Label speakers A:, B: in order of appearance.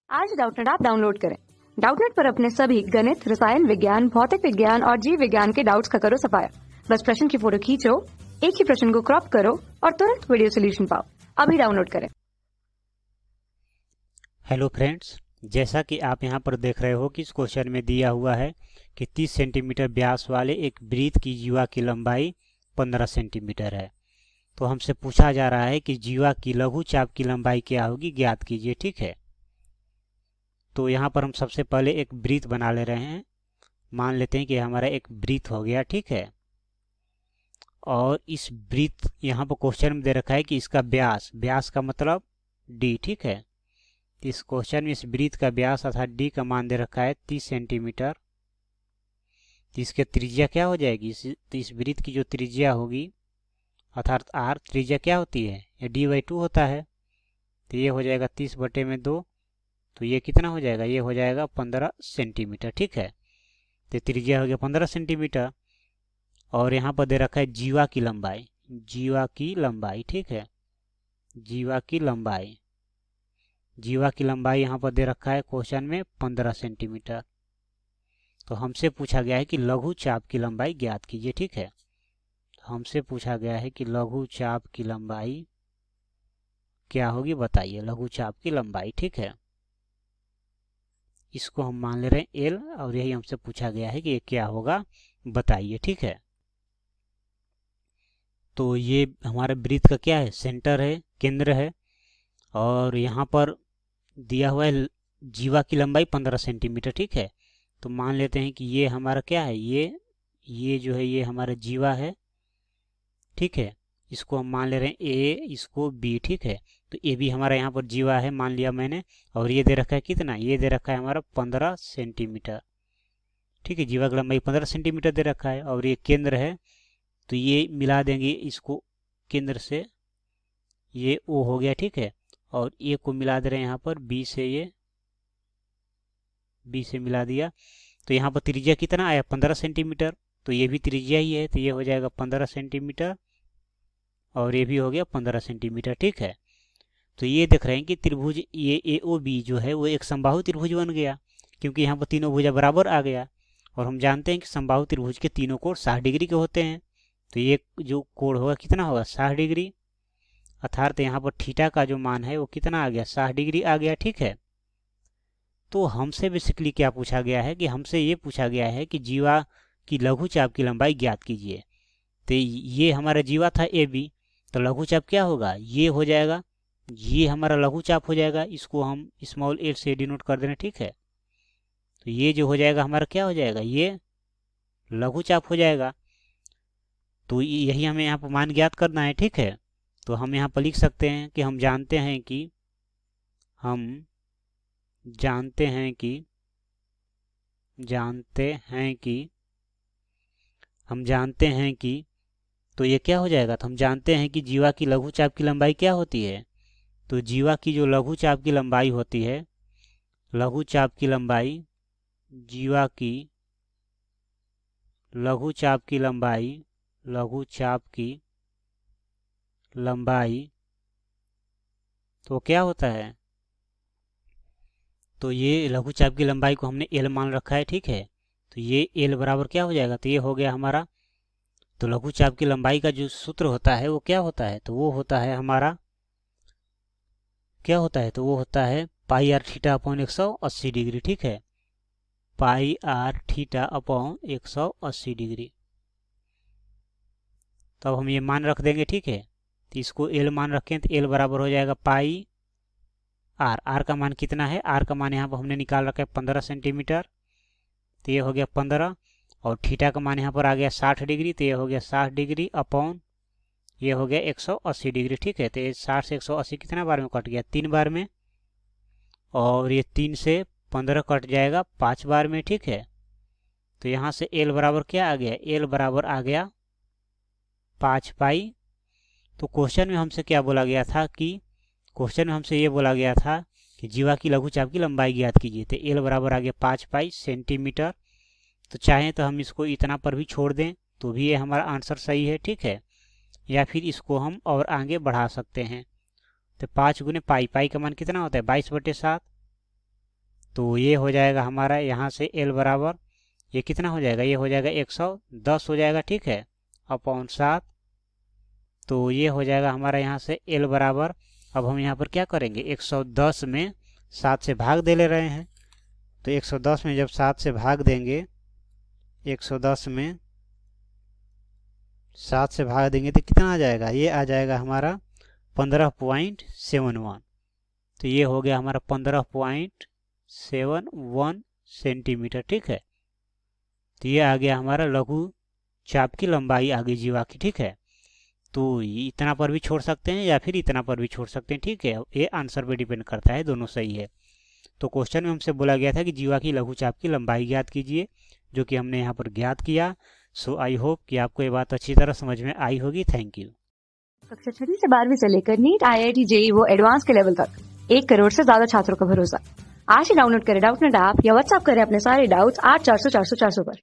A: आज Doubtnut app download करें। Doubtnut पर अपने सभी गणित, रसायन विज्ञान, भौतिक विज्ञान और जीव विज्ञान के डाउट्स का करो सफाया। बस प्रश्न की फोटो खींचो, एक ही प्रश्न को क्रॉप करो और तुरंत वीडियो सोल्यूशन पाओ। अभी डाउनलोड करें।
B: हेलो फ्रेंड्स, जैसा कि आप यहाँ पर देख रहे हो कि इस क्वेश्चन में दिया हुआ है कि 30 सेंटीमीटर व्यास वाले एक वृत्त की जीवा की लंबाई 15 सेंटीमीटर है। तो हमसे पूछा जा रहा है कि जीवा की लघु चाप की लंबाई क्या होगी, ज्ञात कीजिए। ठीक है, तो यहाँ पर हम सबसे पहले एक वृत्त बना ले रहे हैं। मान लेते हैं कि हमारा एक वृत्त हो गया। ठीक है, और इस वृत्त यहाँ पर क्वेश्चन में दे रखा है कि इसका व्यास, व्यास का मतलब डी। ठीक है, इस क्वेश्चन में इस वृत्त का व्यास अर्थात डी का मान दे रखा है 30 सेंटीमीटर। तो इसकी त्रिज्या क्या हो जाएगी, तो इस वृत्त की जो त्रिज्या होगी अर्थात आर, त्रिज्या क्या होती है, ये डी/2 होता है। तो ये हो जाएगा 30/2। तो ये कितना हो जाएगा, ये हो जाएगा 15 सेंटीमीटर। ठीक है, तो त्रिज्या हो गया 15 सेंटीमीटर। और यहाँ पर दे रखा है जीवा की लंबाई, जीवा की लंबाई। ठीक है, जीवा की लंबाई, जीवा की लंबाई यहाँ पर दे रखा है क्वेश्चन में 15 सेंटीमीटर। तो हमसे पूछा गया है कि लघु चाप की लंबाई ज्ञात कीजिए। ठीक है, हमसे पूछा गया है कि लघु चाप की लंबाई क्या होगी, बताइए लघु चाप की लंबाई। ठीक है, इसको हम मान ले रहे हैं एल, और यही हमसे पूछा गया है कि ये क्या होगा, बताइए। ठीक है, तो ये हमारे वृत्त का क्या है, सेंटर है, केंद्र है। और यहाँ पर दिया हुआ है जीवा की लंबाई 15 सेंटीमीटर। ठीक है, तो मान लेते हैं कि ये हमारा क्या है, ये जो है ये हमारा जीवा है। ठीक है, इसको हम मान ले रहे हैं ए, इसको बी। ठीक है, तो ए भी हमारा यहाँ पर जीवा है, मान लिया मैंने। और ये दे रखा है कितना, ये दे रखा है हमारा 15 सेंटीमीटर। ठीक है, जीवा की लंबाई 15 सेंटीमीटर दे रखा है, और ये केंद्र है। तो ये मिला देंगे इसको केंद्र से, ये ओ हो गया। ठीक है, और ए को मिला दे रहे हैं यहाँ पर बी से, ये बी से मिला दिया। तो यहाँ पर त्रिज्या कितना आया, 15 सेंटीमीटर। तो ये भी त्रिज्या ही है, तो ये हो जाएगा 15 सेंटीमीटर, और ये भी हो गया 15 सेंटीमीटर। ठीक है, तो ये देख रहे हैं कि त्रिभुज ये ए ओ बी जो है वो एक समबाहु त्रिभुज बन गया, क्योंकि यहाँ पर तीनों भुजा बराबर आ गया। और हम जानते हैं कि समबाहु त्रिभुज के तीनों कोण 60 डिग्री के होते हैं। तो ये जो कोण होगा कितना होगा, 60 डिग्री। अर्थात यहाँ पर थीटा का जो मान है वो कितना आ गया, 60 डिग्री आ गया। ठीक है, तो हमसे बेसिकली क्या पूछा गया है कि हमसे ये पूछा गया है कि जीवा की लघु चाप की लंबाई ज्ञात कीजिए। तो ये हमारा जीवा था ए बी, तो लघु चाप क्या होगा, ये हो जाएगा, ये हमारा लघु चाप हो जाएगा। इसको हम स्मॉल एल से डिनोट कर देना। ठीक है, तो ये जो हो जाएगा हमारा क्या हो जाएगा, ये लघु चाप हो जाएगा। तो यही हमें यहाँ पर मान ज्ञात करना है। ठीक है, तो हम यहाँ पर लिख सकते हैं कि हम जानते हैं कि हम जानते हैं कि हम जानते हैं कि तो ये क्या हो जाएगा, तो हम जानते हैं कि जीवा की लघु चाप की लंबाई क्या होती है। तो जीवा की जो लघु चाप की लंबाई होती है, लघु चाप की लंबाई, जीवा की लघु चाप की लंबाई, लघु चाप की लंबाई तो क्या होता है, तो ये लघु चाप की लंबाई को हमने एल मान रखा है। ठीक है, तो ये एल बराबर क्या हो जाएगा, तो ये हो गया हमारा, तो लघु चाप की लंबाई का जो सूत्र होता है वो क्या होता है, तो वो होता है हमारा क्या होता है, तो वो होता है पाई आर थीटा अपॉन 180 डिग्री। ठीक है, पाई आर थीटा अपॉन 180 डिग्री। तो अब हम ये मान रख देंगे। ठीक है, तो इसको एल मान रखें, तो एल बराबर हो जाएगा पाई आर, आर का मान कितना है, आर का मान यहाँ पर हमने निकाल रखा है 15 सेंटीमीटर। तो ये हो गया 15, और थीटा का मान यहाँ पर आ गया 60 डिग्री। तो ये हो गया 60 डिग्री अपॉन ये हो गया 180 डिग्री। ठीक है, तो ये 60 से 180 कितना बार में कट गया, 3 बार में। और ये 3 से 15 कट जाएगा 5 बार में। ठीक है, तो यहाँ से एल बराबर क्या आ गया, एल बराबर आ गया 5 पाई। तो क्वेश्चन में हमसे क्या बोला गया था कि क्वेश्चन में हमसे ये बोला गया था कि जीवा की लघु चाप की लंबाई ज्ञात कीजिए। तो एल बराबर आ गया 5 पाई सेंटीमीटर। तो चाहें तो हम इसको इतना पर भी छोड़ दें तो भी ये हमारा आंसर सही है। ठीक है, या फिर इसको हम और आगे बढ़ा सकते हैं। तो 5 गुने पाई, पाई का मान कितना होता है, 22/7। तो ये हो जाएगा हमारा यहाँ से L बराबर, ये कितना हो जाएगा, ये हो जाएगा 110 हो जाएगा, ठीक है, अपॉन 7। तो ये हो जाएगा हमारा यहाँ से L बराबर, अब हम यहाँ पर क्या करेंगे, 110 में 7 से भाग दे ले रहे हैं, तो 110 में जब 7 से भाग देंगे, 110 में 7 से भाग देंगे तो कितना आ जाएगा, ये आ जाएगा हमारा 15.71। तो ये हो गया हमारा 15.71 सेंटीमीटर, ठीक है। तो ये आ गया हमारा लघु चाप की लंबाई आ गई जीवा की, ठीक है। तो इतना पर भी छोड़ सकते हैं या फिर इतना पर भी छोड़ सकते हैं, ठीक है, ये आंसर पे डिपेंड करता है, दोनों सही है। तो क्वेश्चन में हमसे बोला गया था कि जीवा की लघु चाप की लंबाई ज्ञात कीजिए, जो कि हमने यहाँ पर ज्ञात किया। सो आई होप कि आपको ये बात अच्छी तरह समझ में आई होगी। Thank you.
A: कक्षा 6 से 12वीं से लेकर नीट, IIT, JEE वो एडवांस के लेवल तक 1 करोड़ से ज्यादा छात्रों का भरोसा। आज ही डाउनलोड करें डाउटनेट ऐप या व्हाट्सएप करें अपने सारे डाउट्स 8400 400 400 पर।